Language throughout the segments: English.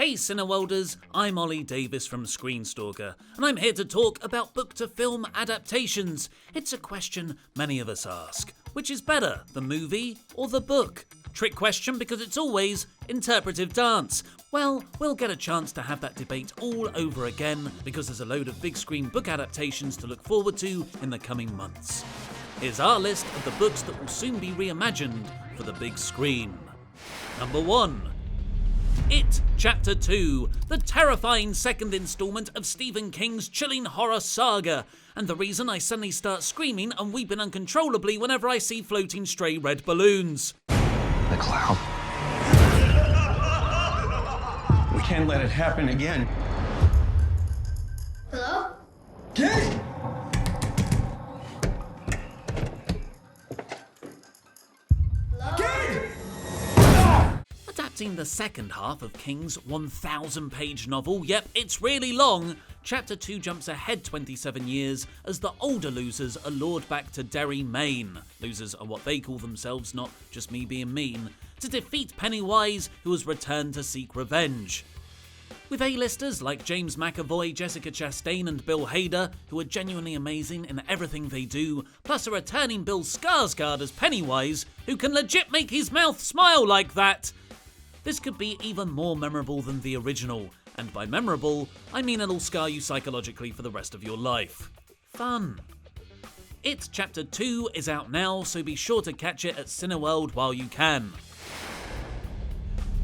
Hey Cineworlders, I'm Ollie Davis from Screenstalker, and I'm here to talk about book-to-film adaptations. It's a question many of us ask. Which is better, the movie or the book? Trick question because it's always interpretive dance. Well, we'll get a chance to have that debate all over again because there's a load of big screen book adaptations to look forward to in the coming months. Here's our list of the books that will soon be reimagined for the big screen. Number 1. It, Chapter 2, the terrifying second instalment of Stephen King's chilling horror saga, and the reason I suddenly start screaming and weeping uncontrollably whenever I see floating stray red balloons. The clown. We can't let it happen again. Hello? Kid! Adapting the second half of King's 1,000-page novel, yep, it's really long, Chapter 2 jumps ahead 27 years as the older losers are lured back to Derry, Maine. Losers are what they call themselves, not just me being mean, to defeat Pennywise, who has returned to seek revenge. With A-listers like James McAvoy, Jessica Chastain and Bill Hader, who are genuinely amazing in everything they do, plus a returning Bill Skarsgård as Pennywise, who can legit make his mouth smile like that. This could be even more memorable than the original, and by memorable, I mean it'll scar you psychologically for the rest of your life. Fun. It Chapter 2 is out now, so be sure to catch it at Cineworld while you can.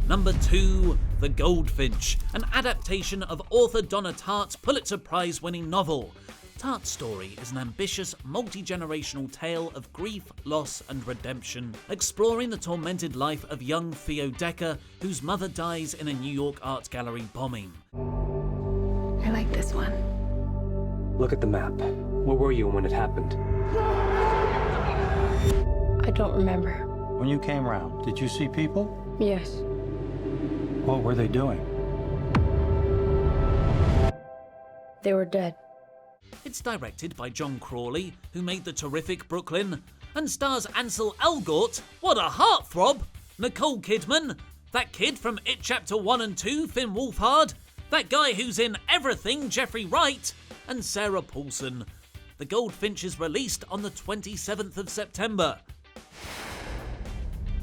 Number 2, The Goldfinch, an adaptation of author Donna Tartt's Pulitzer Prize-winning novel. Tartt's story is an ambitious, multi-generational tale of grief, loss and redemption, exploring the tormented life of young Theo Decker, whose mother dies in a New York art gallery bombing. I like this one. Look at the map. Where were you when it happened? I don't remember. When you came round, did you see people? Yes. What were they doing? They were dead. It's directed by John Crawley, who made the terrific Brooklyn, and stars Ansel Elgort, what a heartthrob, Nicole Kidman, that kid from It Chapter 1 and 2, Finn Wolfhard, that guy who's in everything, Jeffrey Wright, and Sarah Paulson. The Goldfinch is released on the 27th of September.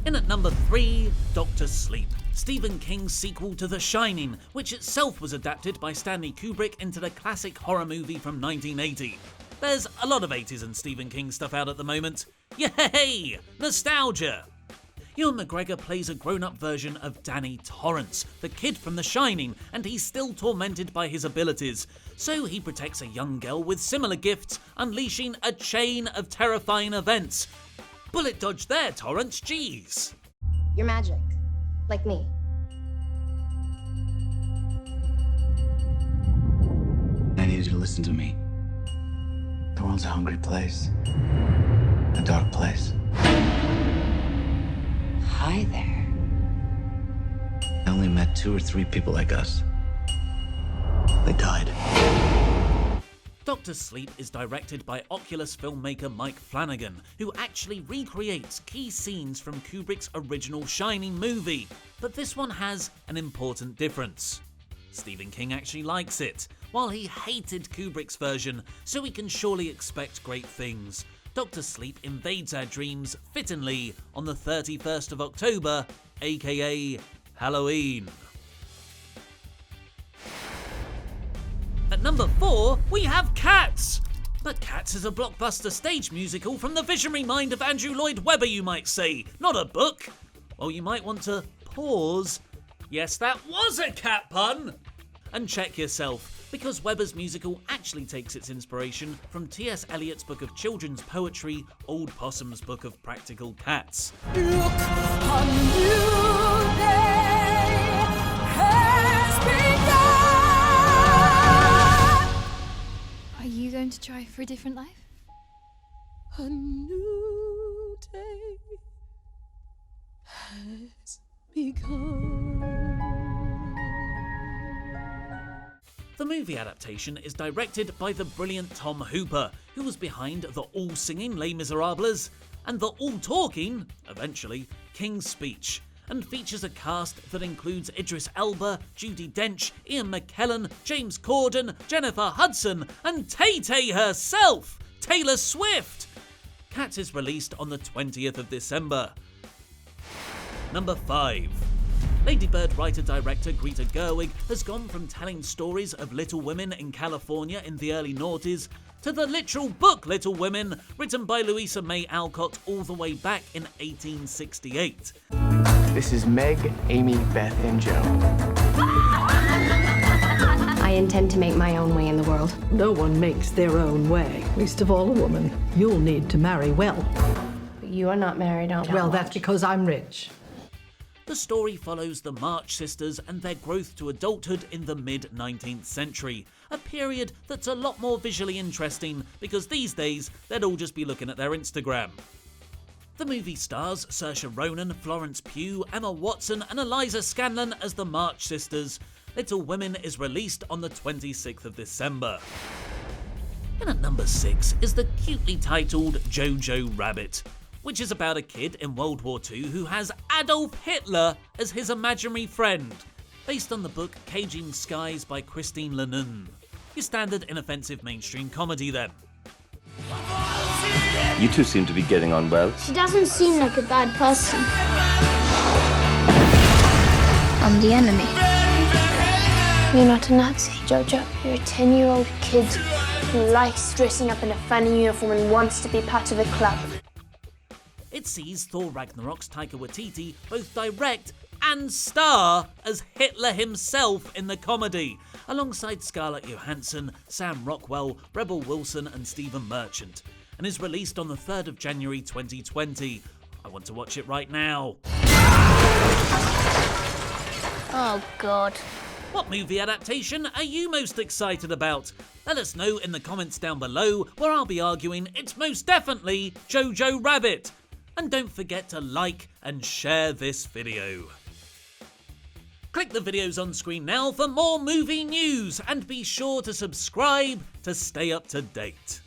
In at number 3, Dr. Sleep, Stephen King's sequel to The Shining, which itself was adapted by Stanley Kubrick into the classic horror movie from 1980. There's a lot of 80s and Stephen King stuff out at the moment. Yay! Nostalgia! Ewan McGregor plays a grown-up version of Danny Torrance, the kid from The Shining, and he's still tormented by his abilities. So he protects a young girl with similar gifts, unleashing a chain of terrifying events. Bullet dodge there, Torrance, jeez. You're magic. Like me. I need you to listen to me. The world's a hungry place. A dark place. Hi there. I only met 2 or 3 people like us. They died. Dr. Sleep is directed by Oculus filmmaker Mike Flanagan, who actually recreates key scenes from Kubrick's original Shining movie. But this one has an important difference. Stephen King actually likes it, while he hated Kubrick's version, so we can surely expect great things. Dr. Sleep invades our dreams fittingly on the 31st of October, aka Halloween. At number 4, we have Cats! But Cats is a blockbuster stage musical from the visionary mind of Andrew Lloyd Webber, you might say, not a book. Well, you might want to pause. Yes, that was a cat pun! And check yourself, because Webber's musical actually takes its inspiration from T.S. Eliot's book of children's poetry, Old Possum's Book of Practical Cats. Look, a new day has begun. Are you going to try for a different life? A new day has begun. The movie adaptation is directed by the brilliant Tom Hooper, who was behind the all-singing Les Miserables and the all-talking, eventually, King's Speech. and features a cast that includes Idris Elba, Judi Dench, Ian McKellen, James Corden, Jennifer Hudson, and Tay-Tay herself, Taylor Swift. Cats is released on the 20th of December. Number 5. Lady Bird writer-director Greta Gerwig has gone from telling stories of Little Women in California in the early noughties to the literal book Little Women, written by Louisa May Alcott all the way back in 1868. This is Meg, Amy, Beth, and Joe. I intend to make my own way in the world. No one makes their own way, least of all a woman. You'll need to marry well. But you are not married, aren't you? Well, that's because I'm rich. The story follows the March sisters and their growth to adulthood in the mid-19th century, a period that's a lot more visually interesting because these days they'd all just be looking at their Instagram. The movie stars Saoirse Ronan, Florence Pugh, Emma Watson and Eliza Scanlon as the March sisters. Little Women is released on the 26th of December. And at number 6 is the cutely titled JoJo Rabbit, which is about a kid in World War II who has Adolf Hitler as his imaginary friend, based on the book Caging Skies by Christine Lennon. Your standard inoffensive mainstream comedy then. You two seem to be getting on well. She doesn't seem like a bad person. I'm the enemy. You're not a Nazi, Jojo. You're a 10-year-old kid who likes dressing up in a funny uniform and wants to be part of a club. It sees Thor Ragnarok's Taika Waititi both direct and star as Hitler himself in the comedy, alongside Scarlett Johansson, Sam Rockwell, Rebel Wilson and Stephen Merchant, and is released on the 3rd of January 2020. I want to watch it right now. Oh, God. What movie adaptation are you most excited about? Let us know in the comments down below, where I'll be arguing it's most definitely JoJo Rabbit. And don't forget to like and share this video. Click the videos on screen now for more movie news, and be sure to subscribe to stay up to date.